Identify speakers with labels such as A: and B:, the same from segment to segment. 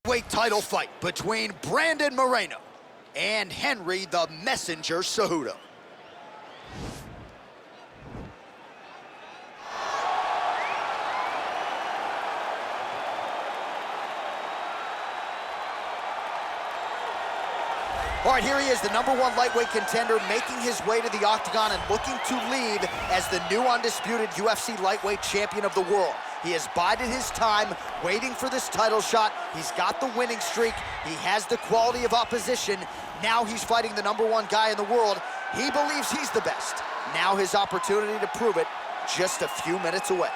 A: Weight title fight between Brandon Moreno and Henry the Messenger Cejudo. All right, here he is, the #1 lightweight contender, making his way to the octagon and looking to lead as the new undisputed UFC lightweight champion of the world. He has bided his time, waiting for this title shot. He's got the winning streak. He has the quality of opposition. Now he's fighting the #1 guy in the world. He believes he's the best. Now his opportunity to prove it, just a few minutes away.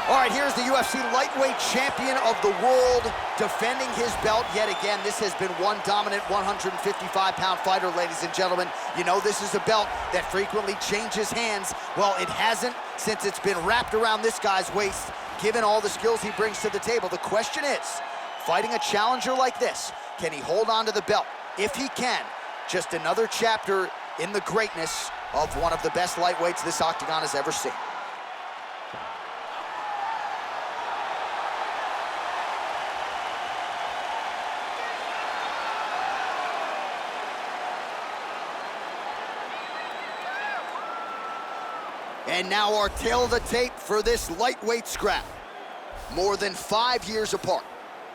A: All right, here's the UFC lightweight champion of the world defending his belt yet again. This has been one dominant 155-pound fighter, ladies and gentlemen. You know this is a belt that frequently changes hands. Well, it hasn't since it's been wrapped around this guy's waist, given all the skills he brings to the table. The question is, fighting a challenger like this, can he hold on to the belt? If he can, just another chapter in the greatness of one of the best lightweights this octagon has ever seen. And now our tail of the tape for this lightweight scrap. More than 5 years apart.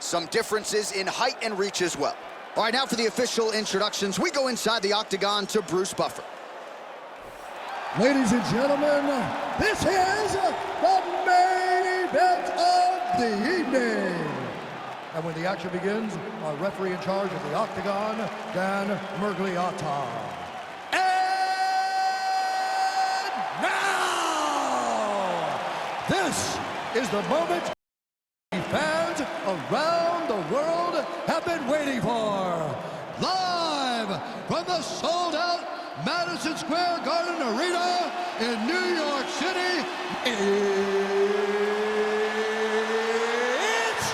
A: Some differences in height and reach as well. All right, now for the official introductions. We go inside the octagon to Bruce Buffer.
B: Ladies and gentlemen, this is the main event of the evening. And when the action begins, our referee in charge of the octagon, Dan Mergliata. This is the moment fans around the world have been waiting for. Live from the sold-out Madison Square Garden Arena in New York City, it's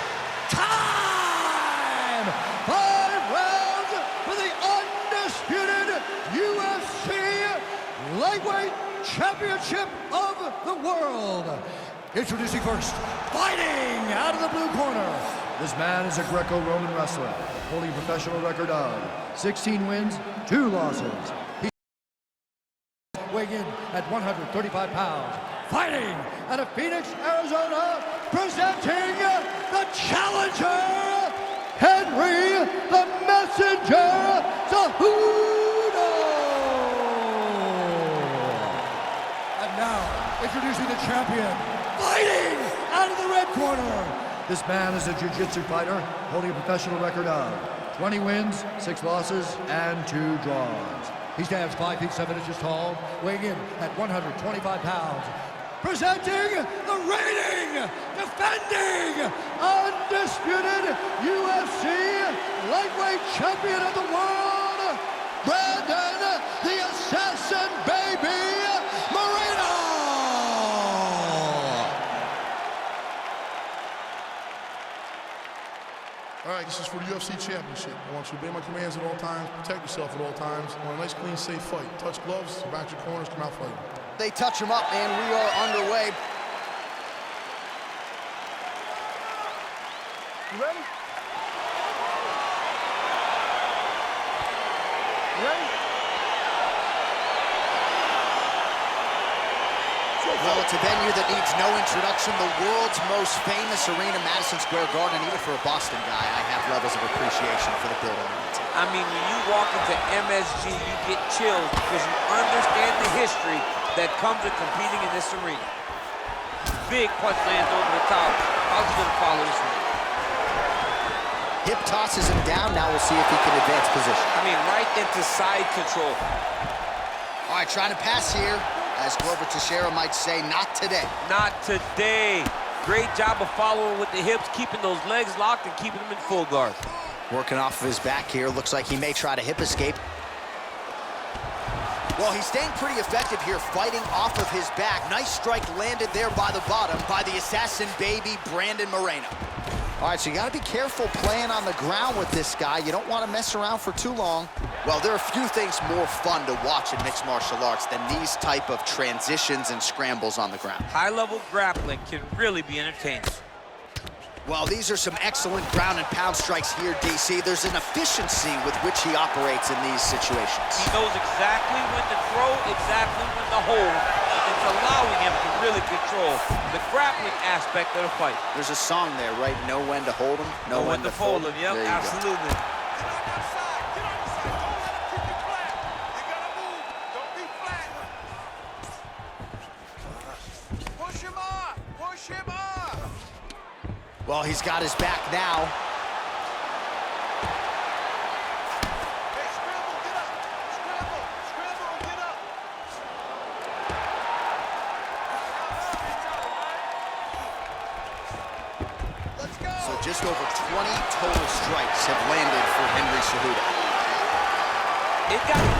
B: time! 5 rounds for the undisputed UFC Lightweight Championship of the world. Introducing first, fighting out of the blue corner.
C: This man is a Greco-Roman wrestler, holding a professional record of 16 wins, 2 losses. He's
B: weighing in at 135 pounds. Fighting out of Phoenix, Arizona, presenting the challenger, Henry the Messenger Cejudo. And now, introducing the champion, fighting out of the red corner.
C: This man is a jiu-jitsu fighter, holding a professional record of 20 wins, 6 losses, and 2 draws.
B: He stands 5 feet 7 inches tall, weighing in at 125 pounds. Presenting the reigning, defending, undisputed UFC lightweight champion of the world, Brandon the Assassin Baby Moreno.
D: All right, this is for the UFC Championship. I want you to obey my commands at all times, protect yourself at all times. I want a nice, clean, safe fight. Touch gloves, back your corners, come out fighting.
A: They touch him up, and we are underway.
D: You ready? You ready?
A: Well, it's a venue that needs no introduction. The world's most famous arena, Madison Square Garden. Even for a Boston guy, I have levels of appreciation for the building.
E: I mean, when you walk into MSG, you get chills because you understand the history that comes with competing in this arena. Big punch lands over the top. How's he gonna follow this one?
A: Hip tosses him down. Now we'll see if he can advance position.
E: I mean, right into side control.
A: All right, trying to pass here. As Glover Teixeira might say, not today.
E: Not today. Great job of following with the hips, keeping those legs locked and keeping them in full guard.
A: Working off of his back here. Looks like he may try to hip escape. Well, he's staying pretty effective here, fighting off of his back. Nice strike landed there by the bottom by the assassin baby, Brandon Moreno. All right, so you got to be careful playing on the ground with this guy. You don't want to mess around for too long. Well, there are a few things more fun to watch in mixed martial arts than these type of transitions and scrambles on the ground.
E: High-level grappling can really be entertaining.
A: Well, these are some excellent ground and pound strikes here, DC. There's an efficiency with which he operates in these situations.
E: He knows exactly when to throw, exactly when to hold. It's allowing him to really control the grappling aspect of the fight.
A: There's a song there, right? Know when to hold him, know when to fold him.
E: Yep, absolutely.
A: Well, he's got his back now. So just over 20 total strikes have landed for Henry Cejudo.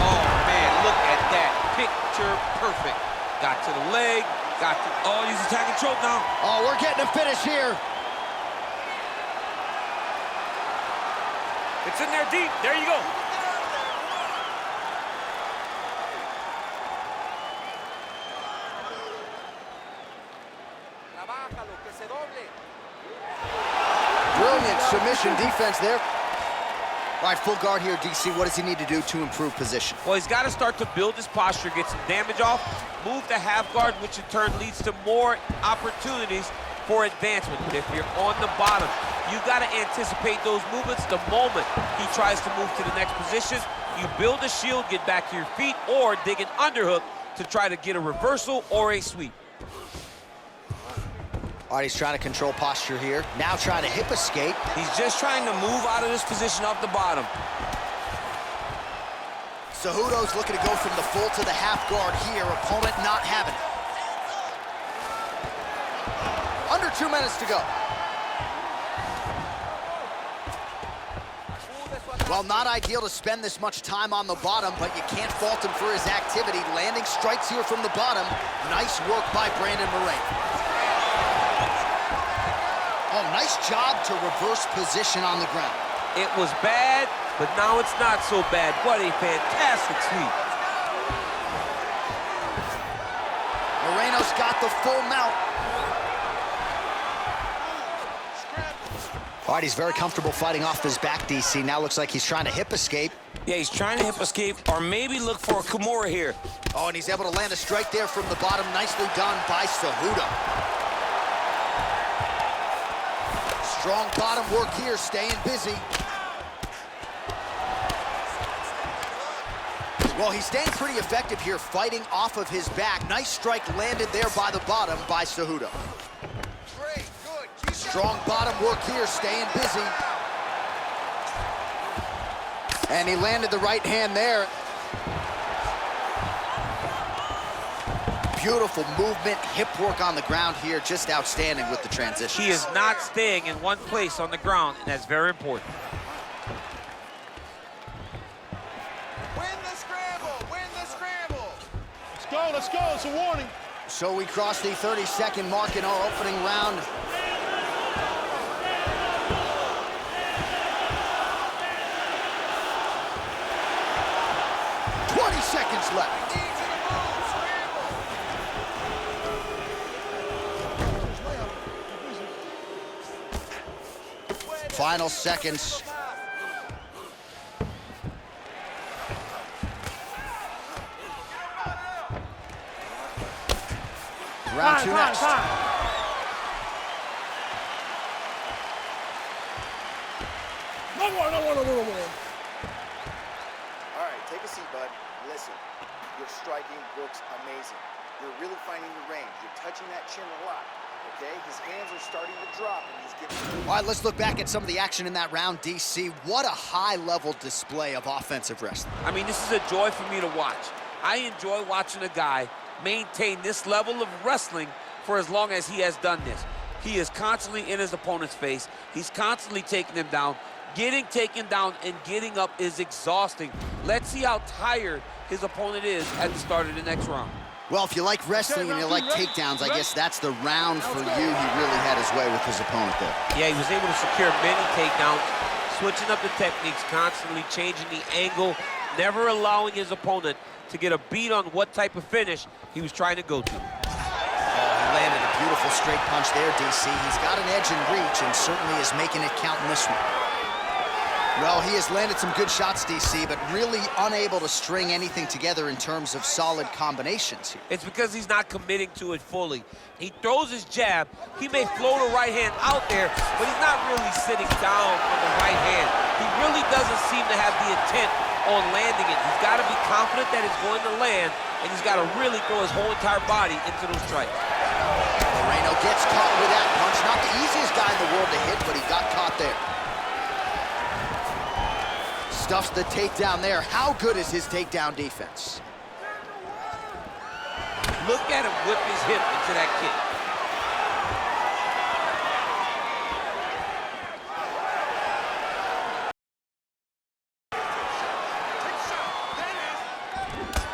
E: Oh man, look at that. Picture perfect. Got to the leg, oh, he's attacking choke now.
A: Oh, we're getting a finish here.
E: It's in there deep. There you go.
A: Brilliant submission defense there. All right, full guard here, DC. What does he need to do to improve position?
E: Well, he's got to start to build his posture, get some damage off, move to half guard, which in turn leads to more opportunities for advancement. But if you're on the bottom, you got to anticipate those movements the moment he tries to move to the next position. You build a shield, get back to your feet, or dig an underhook to try to get a reversal or a sweep.
A: All right, he's trying to control posture here. Now trying to hip escape.
E: He's just trying to move out of this position off the bottom.
A: Cejudo's looking to go from the full to the half guard here. Opponent not having it. Under 2 minutes to go. Well, not ideal to spend this much time on the bottom, but you can't fault him for his activity. Landing strikes here from the bottom. Nice work by Brandon Moreno. Oh, nice job to reverse position on the ground.
E: It was bad, but now it's not so bad. What a fantastic sweep.
A: Moreno's got the full mount. All right, he's very comfortable fighting off his back, DC. Now looks like he's trying to hip escape.
F: Yeah, he's trying to hip escape or maybe look for a Kimura here.
A: Oh, and he's able to land a strike there from the bottom. Nicely done by Cejudo. Strong bottom work here, staying busy. Well, he's staying pretty effective here, fighting off of his back. Nice strike landed there by the bottom by Cejudo. Great, good. Strong bottom work here, staying busy. And he landed the right hand there. Beautiful movement, hip work on the ground here, just outstanding with the transition.
E: He is not staying in one place on the ground, and that's very important.
G: Win the scramble, win the scramble.
D: Let's go, it's a warning.
A: So we cross the 30-second mark in our opening round. Seconds left. Final seconds. Round two next.
G: All right, take a seat, bud. Listen, your striking looks amazing. You're really finding the range. You're touching that chin a lot, okay? His hands are starting to drop, and he's getting...
A: All right, let's look back at some of the action in that round, DC. What a high-level display of offensive wrestling.
E: I mean, this is a joy for me to watch. I enjoy watching a guy maintain this level of wrestling for as long as he has done this. He is constantly in his opponent's face. He's constantly taking him down, Getting taken down and getting up is exhausting. Let's see how tired his opponent is at the start of the next round.
A: Well, if you like wrestling and you like takedowns, I guess that's the round for you. He really had his way with his opponent there.
E: Yeah, he was able to secure many takedowns, switching up the techniques, constantly changing the angle, never allowing his opponent to get a beat on what type of finish he was trying to go to.
A: He landed a beautiful straight punch there, DC. He's got an edge in reach and certainly is making it count in this one. Well, he has landed some good shots, DC, but really unable to string anything together in terms of solid combinations here.
E: It's because he's not committing to it fully. He throws his jab. He may float a right hand out there, but he's not really sitting down on the right hand. He really doesn't seem to have the intent on landing it. He's got to be confident that it's going to land, and he's got to really throw his whole entire body into those strikes.
A: Moreno gets caught with that punch. Not the easiest guy in the world to hit, but he got caught there. Stuffs the takedown there. How good is his takedown defense?
E: Look at him whip his hip into that kick.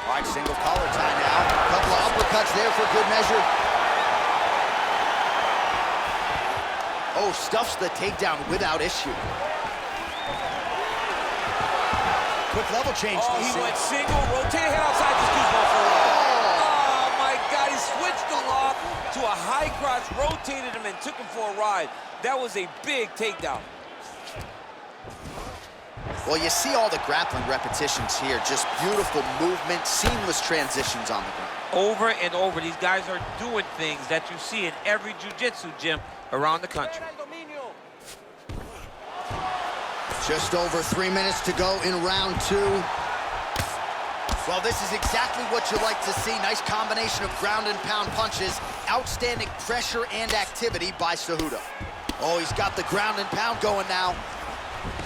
A: All right, single collar tie now. Couple of uppercuts there for good measure. Oh, stuffs the takedown without issue. Quick level change.
E: Oh, he went single, rotated head outside, just keeps going for a ride. Oh, my God, he switched the lock to a high cross, rotated him, and took him for a ride. That was a big takedown.
A: Well, you see all the grappling repetitions here. Just beautiful movement, seamless transitions on the ground.
E: Over and over, these guys are doing things that you see in every jiu-jitsu gym around the country.
A: Just over 3 minutes to go in round two. Well, this is exactly what you like to see. Nice combination of ground and pound punches. Outstanding pressure and activity by Cejudo. Oh, he's got the ground and pound going now.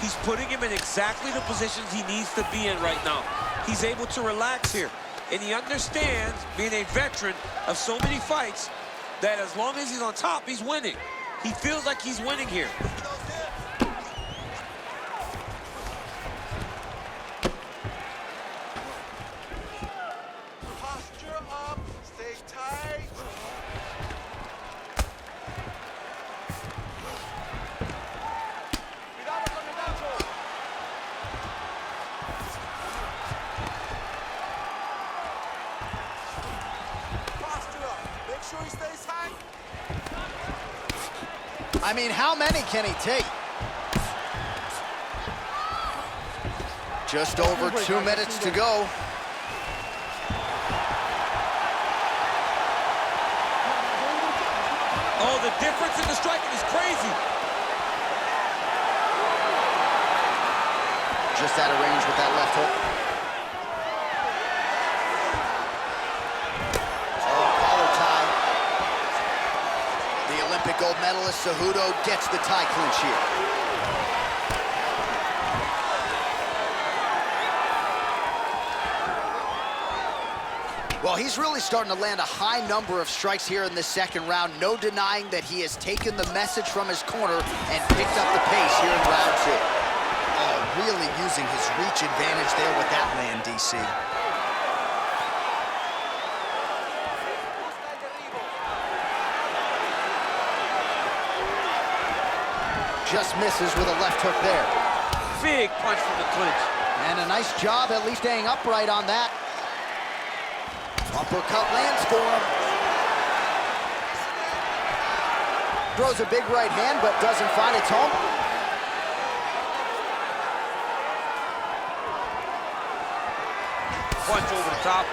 E: He's putting him in exactly the positions he needs to be in right now. He's able to relax here. And he understands, being a veteran of so many fights, that as long as he's on top, he's winning. He feels like he's winning here.
A: I mean, how many can he take? Just over 2 minutes to go.
E: Oh, the difference in the striking is crazy.
A: Just out of range with that left hook. Gold medalist Cejudo gets the tie clinch here. Well, he's really starting to land a high number of strikes here in this second round. No denying that he has taken the message from his corner and picked up the pace here in round two. Oh, really using his reach advantage there with that land, DC. Just misses with a left hook there.
E: Big punch from the clinch.
A: And a nice job at least staying upright on that. Uppercut lands for him. Throws a big right hand, but doesn't find its home.
E: Punch over the top.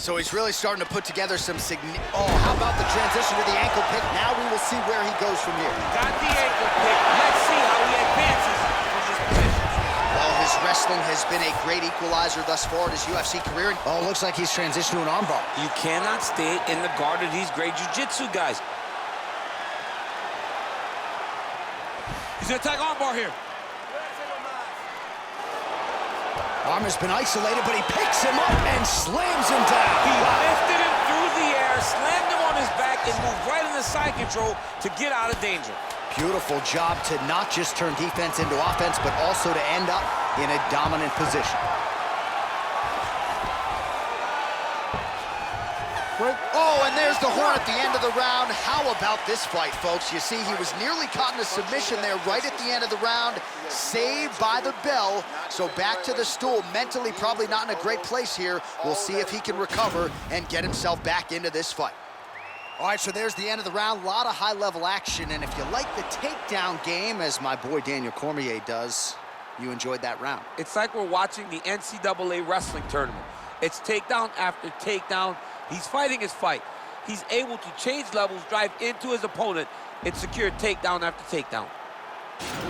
A: So he's really starting to put together some oh, how about the transition to the ankle pick? Now we will see where he goes from here.
E: Got the ankle pick. Let's see how he advances from this position.
A: Well, his wrestling has been a great equalizer thus far in his UFC career. Oh, looks like he's transitioned to an armbar.
F: You cannot stay in the guard of these great jiu-jitsu guys.
E: He's gonna attack armbar here.
A: All Arm has been isolated, but he picks him up and slams him down.
E: He lifted him through the air, slammed him on his back, and moved right into side control to get out of danger.
A: Beautiful job to not just turn defense into offense, but also to end up in a dominant position. Oh, and there's the horn at the end of the round. How about this fight, folks? You see, he was nearly caught in a submission there right at the end of the round, saved by the bell. So back to the stool, mentally probably not in a great place here. We'll see if he can recover and get himself back into this fight. All right, so there's the end of the round. A lot of high-level action, and if you like the takedown game, as my boy Daniel Cormier does, you enjoyed that round.
E: It's like we're watching the NCAA wrestling tournament. It's takedown after takedown. He's fighting his fight. He's able to change levels, drive into his opponent, and secure takedown after takedown.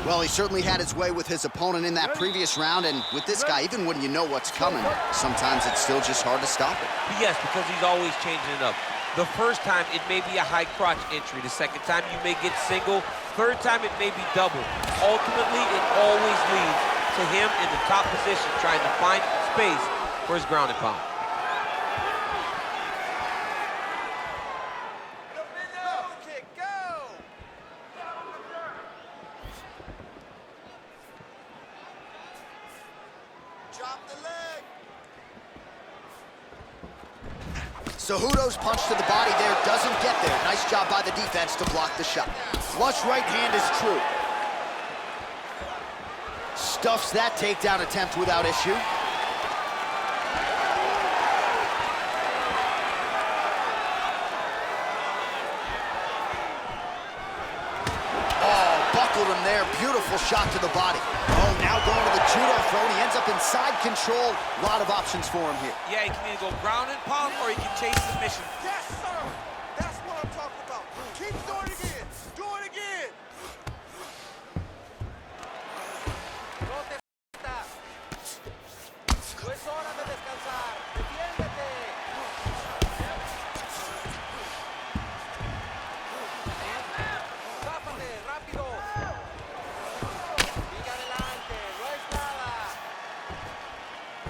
A: Well, he certainly had his way with his opponent in that previous round, and with this guy, even when you know what's coming, sometimes it's still just hard to stop it.
E: Yes, because he's always changing it up. The first time, it may be a high crotch entry. The second time, you may get single. Third time, it may be double. Ultimately, it always leads to him in the top position, trying to find space for his ground and pound.
A: Cejudo's punch to the body there doesn't get there. Nice job by the defense to block the shot. Flush right hand is true. Stuffs that takedown attempt without issue. Buckled him there. Beautiful shot to the body. Oh, now going to the judo throw. He ends up in side control. A lot of options for him here.
E: Yeah, he can either go ground and pound or he can chase submission.
H: Yes, sir. That's what I'm talking about. Keep doing it again. Do it again. No te falta. No es hora de descansar. Defiéndete. Zápate, rápido. Sigue adelante. No es nada.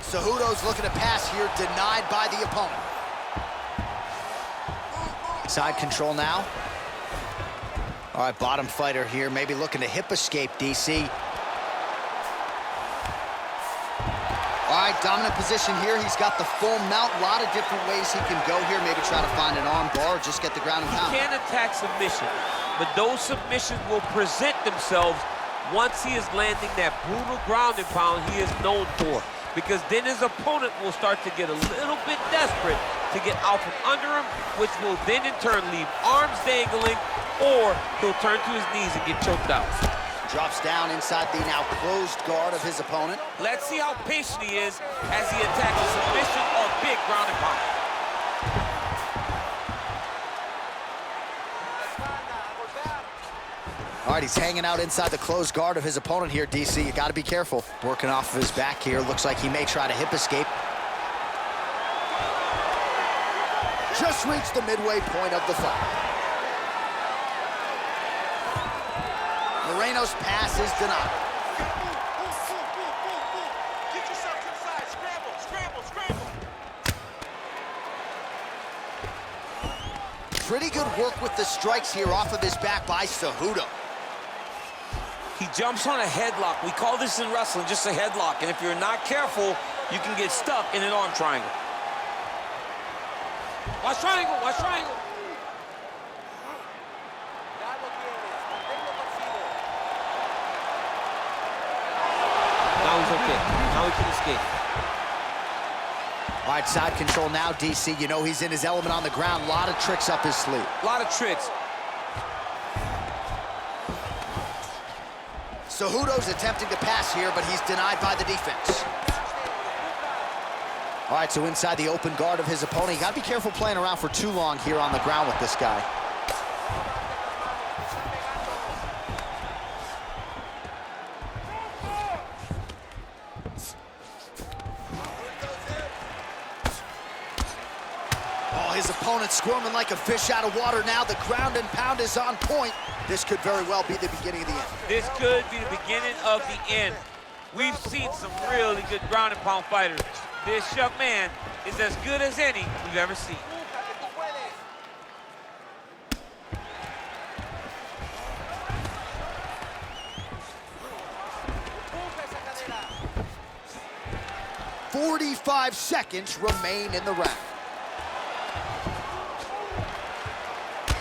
A: Cejudo's looking to pass here, denied by the opponent. Side control now. All right, bottom fighter here, maybe looking to hip escape, DC. All right, dominant position here. He's got the full mount. A lot of different ways he can go here. Maybe try to find an arm bar or just get the ground and pound.
E: He can attack submission, but those submissions will present themselves once he is landing that brutal ground and pound he is known for. Because then his opponent will start to get a little bit desperate to get out from under him, which will then in turn leave arms dangling, or he'll turn to his knees and get choked out.
A: Drops down inside the now closed guard of his opponent.
E: Let's see how patient he is as he attacks a submission or big ground and pound.
A: All right, he's hanging out inside the closed guard of his opponent here, DC. You got to be careful. Working off of his back here. Looks like he may try to hip escape. Just reached the midway point of the fight. Moreno's pass is denied.
H: Get yourself to the side. Scramble, scramble, scramble.
A: Pretty good work with the strikes here off of his back by Cejudo.
E: He jumps on a headlock. We call this in wrestling just a headlock. And if you're not careful, you can get stuck in an arm triangle. Watch triangle, watch triangle. Now he's okay. Now he can escape.
A: All right, side control now, DC. You know he's in his element on the ground. A lot of tricks up his sleeve.
E: A lot of tricks.
A: Cejudo's attempting to pass here, but he's denied by the defense. All right, so inside the open guard of his opponent. You got to be careful playing around for too long here on the ground with this guy. His opponent squirming like a fish out of water now. The ground and pound is on point. This could very well be the beginning of the end.
E: This could be the beginning of the end. We've seen some really good ground and pound fighters. This young man is as good as any we've ever seen.
A: 45 seconds remain in the round.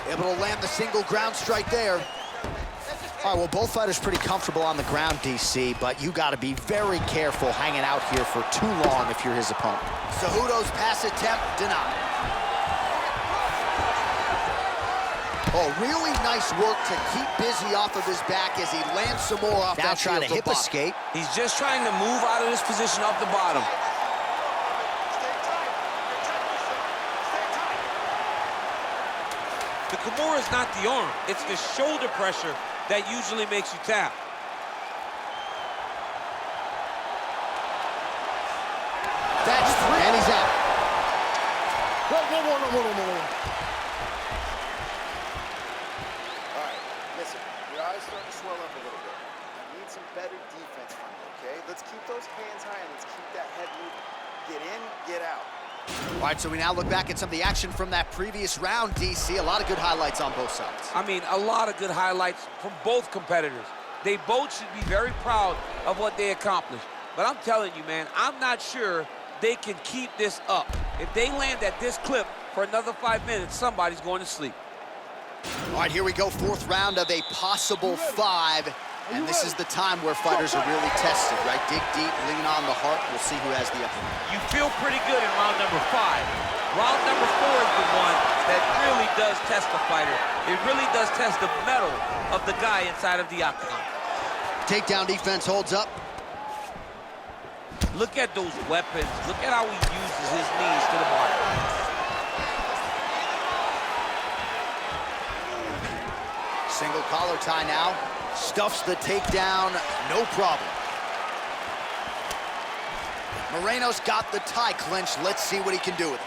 A: Able to land the single ground strike there. All right, well, both fighters pretty comfortable on the ground, DC, but you got to be very careful hanging out here for too long if you're his opponent. Cejudo's pass attempt denied. Oh, really nice work to keep busy off of his back as he lands some more off that trying to hip escape.
F: He's just trying to move out of this position off the bottom.
E: The Kimura is not the arm, it's the shoulder pressure that usually makes you tap.
A: That's three. And he's out.
G: Whoa. All right, listen, your eyes starting to swell up a little bit. I need some better defense from you, okay? Let's keep those hands high and let's keep that head moving. Get in, get out.
A: All right, so we now look back at some of the action from that previous round, DC. A lot of good highlights on both sides.
E: I mean, a lot of good highlights from both competitors. They both should be very proud of what they accomplished. But I'm telling you, man, I'm not sure they can keep this up. If they land at this clip for another 5 minutes, somebody's going to sleep.
A: All right, here we go, fourth round of a possible 5. And this is the time where fighters are really tested, right? Dig deep, lean on the heart. We'll see who has the upper hand.
E: You feel pretty good in round number 5. Round number 4 is the one that really does test the fighter. It really does test the mettle of the guy inside of the octagon.
A: Takedown defense holds up.
E: Look at those weapons. Look at how he uses his knees to the body.
A: Single collar tie now. Stuffs the takedown, no problem. Moreno's got the tie clinch. Let's see what he can do with it.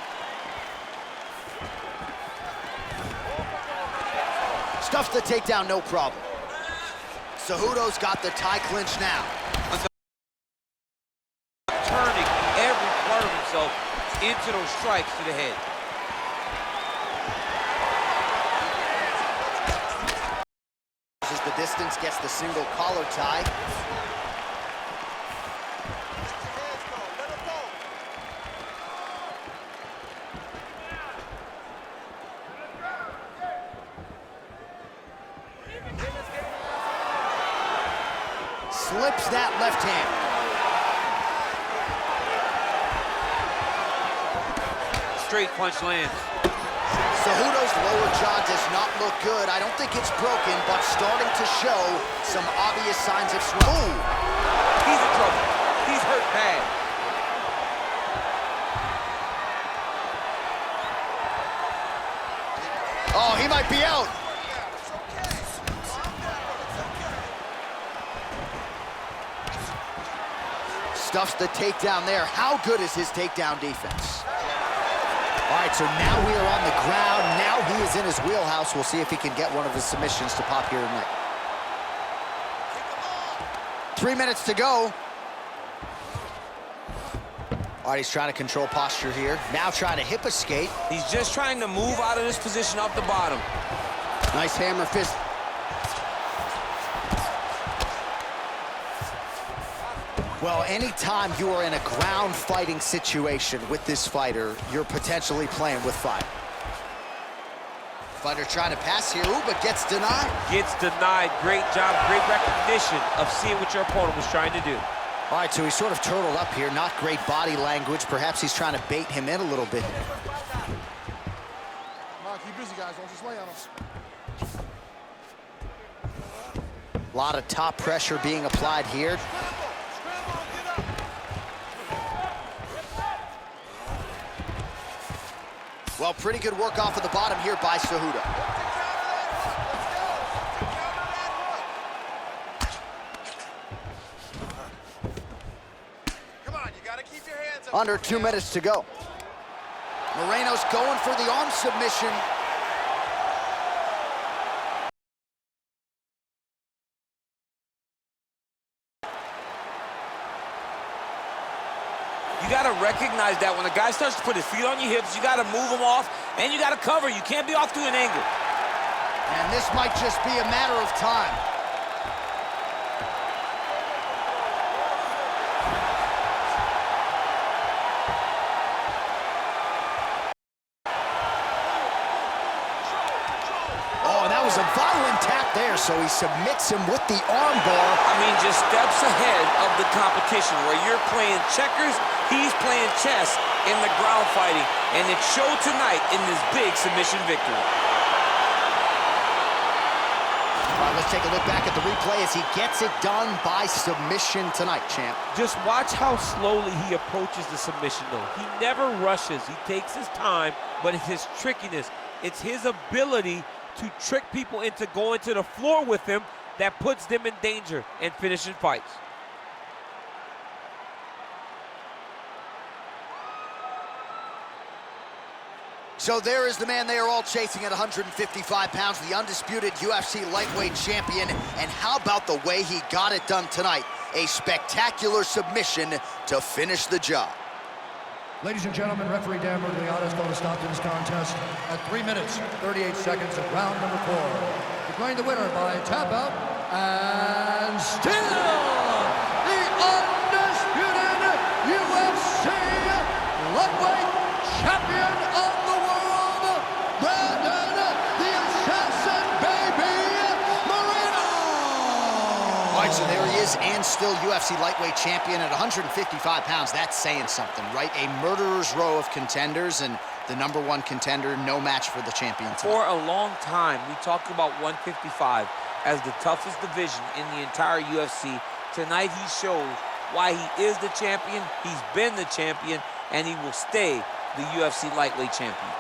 A: Stuffs the takedown, no problem. Cejudo's got the tie clinch now.
E: Turning every part of himself into those strikes to the head.
A: The distance, gets the single collar tie. Slips that left hand.
E: Straight punch lands.
A: Cejudo's lower jaw does not look good. I don't think it's broken, but starting to show some obvious signs of swelling. Ooh.
E: He's in trouble. He's hurt bad.
A: Oh, he might be out. Stuffs the takedown there. How good is his takedown defense? All right, so now we are on the ground. Now he is in his wheelhouse. We'll see if he can get one of his submissions to pop here tonight. 3 minutes to go. All right, he's trying to control posture here. Now trying to hip escape.
F: He's just trying to move out of this position off the bottom.
A: Nice hammer fist. Well, anytime you are in a ground fighting situation with this fighter, you're potentially playing with fire. Fighter trying to pass here, ooh, but gets denied.
E: Gets denied. Great job, great recognition of seeing what your opponent was trying to do.
A: All right, so he's sort of turtled up here. Not great body language. Perhaps he's trying to bait him in a little bit.
D: Come on, keep busy, guys. Don't just lay on him.
A: A lot of top pressure being applied here. Well, pretty good work off of the bottom here by Cejudo.
H: Come on, you gotta keep your hands up.
A: Under 2 minutes to go. Moreno's going for the arm submission.
F: recognize that when a guy starts to put his feet on your hips, you got to move him off, and you got to cover. You can't be off to an angle.
A: And this might just be a matter of time. Oh, that was a violent tap there, so he submits him with the armbar.
E: I mean, just steps ahead of the competition. Where you're playing checkers, he's playing chess in the ground fighting. And it showed tonight in this big submission victory.
A: All right, let's take a look back at the replay as he gets it done by submission tonight, champ.
E: Just watch how slowly he approaches the submission, though. He never rushes. He takes his time, but it's his trickiness. It's his ability to trick people into going to the floor with him that puts them in danger and finishing fights.
A: So there is the man they are all chasing at 155 pounds, the undisputed UFC lightweight champion. And how about the way he got it done tonight? A spectacular submission to finish the job.
B: Ladies and gentlemen, referee Dan Murgliata has called a stop to this contest at 3 minutes, 38 seconds of round number 4. Declaring the winner by tap out, and still the undisputed UFC lightweight champion of the world, Brandon the Assassin Baby Moreno!
A: All right, so there he is, and still UFC lightweight champion at 155 pounds. That's saying something, right? A murderer's row of contenders, and the #1 contender, no match for the champion tonight.
E: For a long time, we talked about 155 as the toughest division in the entire UFC. Tonight, he shows why he is the champion, he's been the champion, and he will stay the UFC lightweight champion.